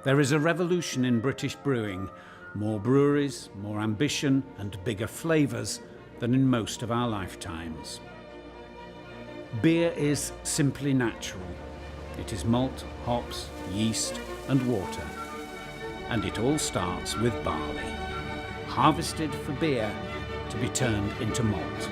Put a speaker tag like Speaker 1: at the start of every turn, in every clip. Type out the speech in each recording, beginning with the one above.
Speaker 1: There is a revolution in British brewing. More breweries, more ambition and bigger flavours than in most of our lifetimes. Beer is simply natural. It is malt, hops, yeast and water. And it all starts with barley, harvested for beer to be turned into malt.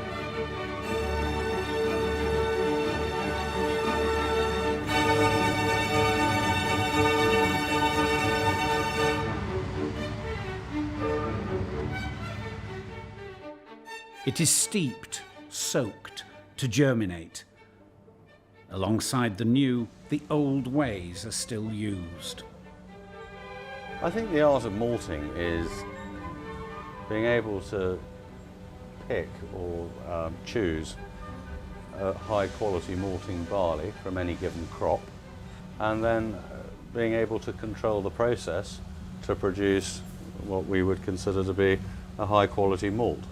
Speaker 1: It is steeped, soaked, to germinate. Alongside the new, the old ways are still used.
Speaker 2: I think the art of malting is being able to pick or choose a high quality malting barley from any given crop, and then being able to control the process to produce what we would consider to be a high quality malt.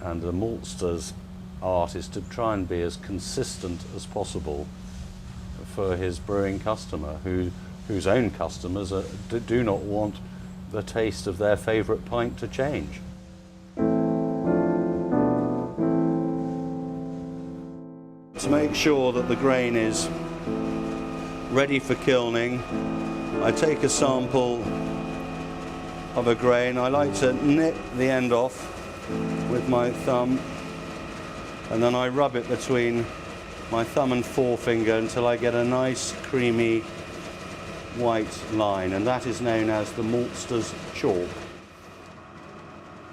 Speaker 2: And the maltster's art is to try and be as consistent as possible for his brewing customer, whose own customers do not want the taste of their favourite pint to change. To make sure that the grain is ready for kilning, I take a sample of a grain. I like to nip the end off with my thumb, and then I rub it between my thumb and forefinger until I get a nice creamy white line, and that is known as the maltster's chalk.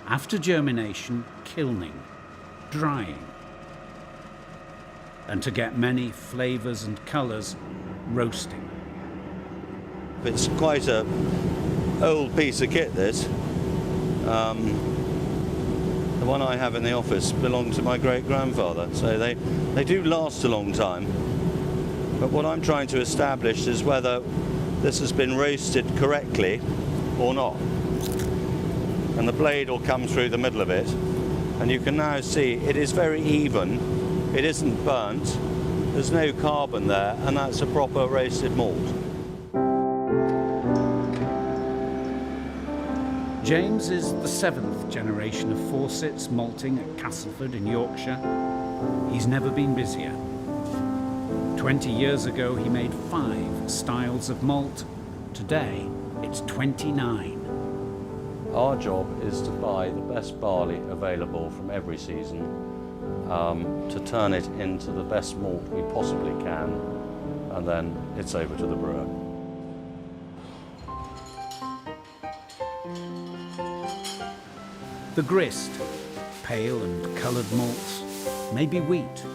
Speaker 1: After germination, kilning, drying. And to get many flavours and colours, roasting.
Speaker 2: It's quite a old piece of kit, this. The one I have in the office belonged to my great-grandfather, so they do last a long time. But what I'm trying to establish is whether this has been roasted correctly or not. And the blade will come through the middle of it, and you can now see it is very even, it isn't burnt, there's no carbon there, and that's a proper roasted malt.
Speaker 1: James is the 7th generation of Fawcett's malting at Castleford in Yorkshire. He's never been busier. 20 years ago he made 5 styles of malt. Today it's 29.
Speaker 2: Our job is to buy the best barley available from every season, to turn it into the best malt we possibly can, and then it's over to the brewer.
Speaker 1: The grist, pale and coloured malts, maybe wheat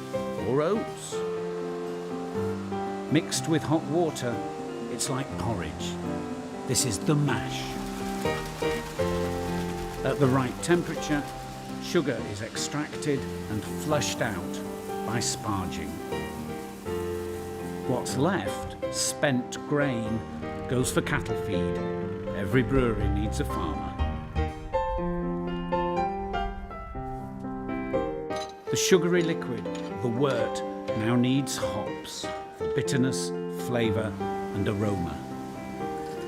Speaker 1: or oats. Mixed with hot water, it's like porridge. This is the mash. At the right temperature, sugar is extracted and flushed out by sparging. What's left, spent grain, goes for cattle feed. Every brewery needs a farmer. The sugary liquid, the wort, now needs hops for bitterness, flavour and aroma.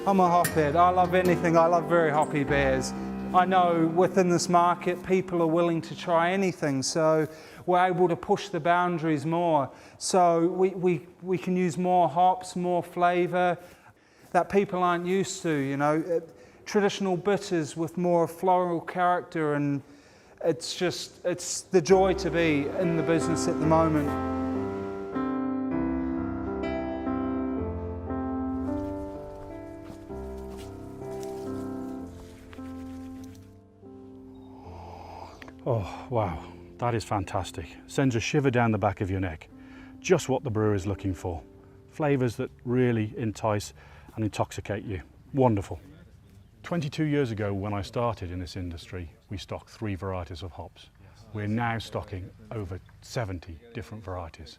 Speaker 3: I'm a hophead. I love anything. I love very hoppy beers. I know within this market people are willing to try anything, so we're able to push the boundaries more. So we can use more hops, more flavour that people aren't used to, you know. Traditional bitters with more floral character, and it's the joy to be in the business at the moment.
Speaker 4: Oh, wow, that is fantastic. Sends a shiver down the back of your neck. Just what the brewer is looking for. Flavours that really entice and intoxicate you. Wonderful. 22 years ago when I started in this industry, we stocked 3 varieties of hops. We're now stocking over 70 different varieties.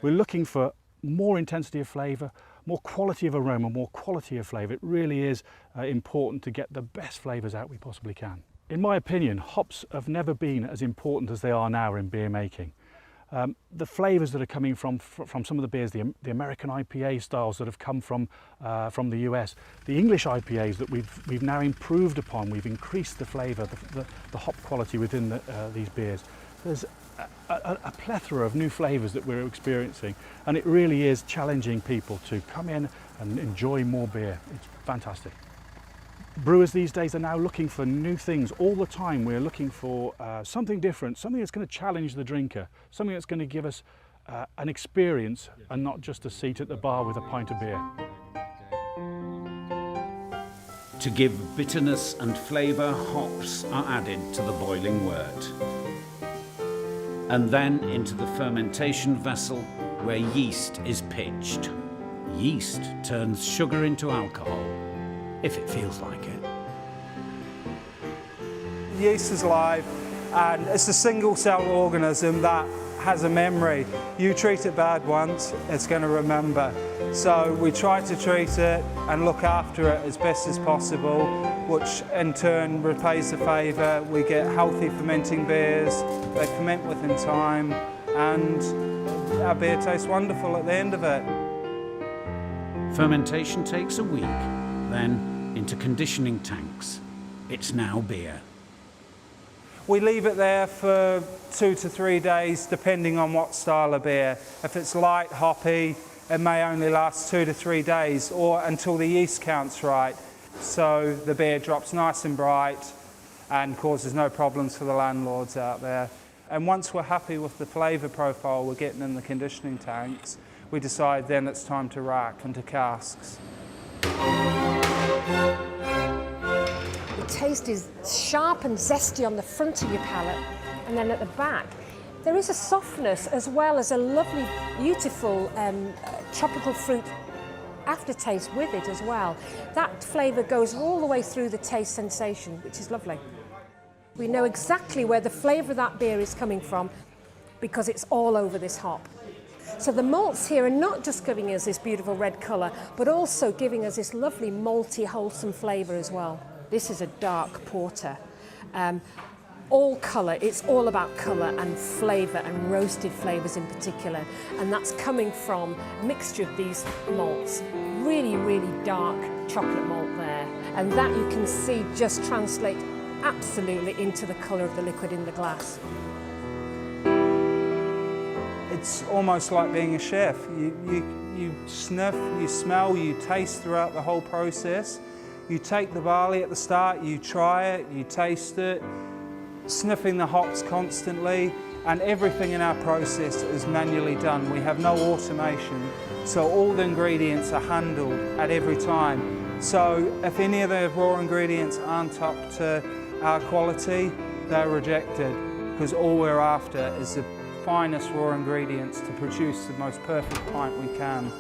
Speaker 4: We're looking for more intensity of flavour, more quality of aroma, more quality of flavour. It really is important to get the best flavours out we possibly can. In my opinion, hops have never been as important as they are now in beer making. The flavours that are coming from some of the beers, the American IPA styles that have come from the US, the English IPAs that we've now improved upon. We've increased the flavour, the hop quality within these beers. There's a plethora of new flavours that we're experiencing, and it really is challenging people to come in and enjoy more beer. It's fantastic. Brewers these days are now looking for new things all the time. We're looking for something different, something that's going to challenge the drinker, something that's going to give us an experience and not just a seat at the bar with a pint of beer.
Speaker 1: To give bitterness and flavour, hops are added to the boiling wort. And then into the fermentation vessel where yeast is pitched. Yeast turns sugar into alcohol, if it feels like it.
Speaker 3: Yeast is live, and it's a single-cell organism that has a memory. You treat it bad once, it's going to remember. So we try to treat it and look after it as best as possible, which in turn repays the favour. We get healthy fermenting beers, they ferment within time, and our beer tastes wonderful at the end of it.
Speaker 1: Fermentation takes a week, then into conditioning tanks. It's now beer.
Speaker 3: We leave it there for 2 to 3 days, depending on what style of beer. If it's light, hoppy, it may only last 2 to 3 days, or until the yeast count's right. So the beer drops nice and bright and causes no problems for the landlords out there. And once we're happy with the flavour profile we're getting in the conditioning tanks, we decide then it's time to rack into casks.
Speaker 5: The taste is sharp and zesty on the front of your palate, and then at the back there is a softness as well as a lovely, beautiful tropical fruit aftertaste with it as well. That flavour goes all the way through the taste sensation, which is lovely. We know exactly where the flavour of that beer is coming from because it's all over this hop. So the malts here are not just giving us this beautiful red colour, but also giving us this lovely malty, wholesome flavour as well. This is a dark porter. All colour, it's all about colour and flavour and roasted flavours in particular. And that's coming from a mixture of these malts. Really, really dark chocolate malt there. And that you can see just translate absolutely into the colour of the liquid in the glass.
Speaker 3: It's almost like being a chef. You sniff, you smell, you taste throughout the whole process. You take the barley at the start, you try it, you taste it, sniffing the hops constantly, and everything in our process is manually done. We have no automation, so all the ingredients are handled at every time. So if any of the raw ingredients aren't up to our quality, they're rejected, because all we're after is the finest raw ingredients to produce the most perfect pint we can.